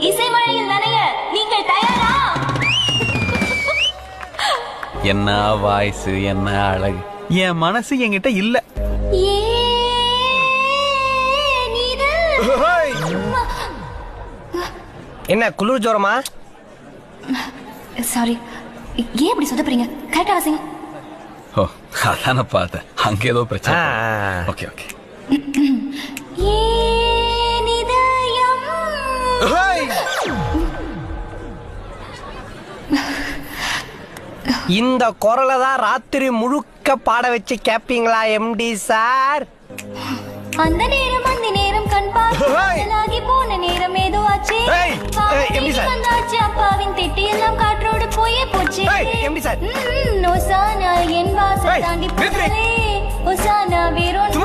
இசைமழையில் நனைய நீங்கள் தயாரா? என்ன வாய்ஸ், என்ன அழகு. என் மனசு என்கிட்ட இல்ல. என்ன குளிர் ஜோரமா? சாரி, ஏன் இப்படி சொதப்புறீங்க? கரெக்டா வாசிங்க. ஓ, அதான பார்த்தேன். அங்க ஏதோ பிரச்சனை. Okay okay. இந்த குரலை தான் ராத்திரி முழுக்க பாட வச்சு கேப்பீங்களா எம்டி சார்? அந்த நேரம் கண் பார்த்து போன நேரம் ஏதோ ஆச்சு. வந்தாச்சு அப்பாவின் திட்டி எல்லாம் காற்றோடு போயே போச்சு. ஒசானா என் வாசல் தாண்டி போனாலே. ஒசானா வேறொன்று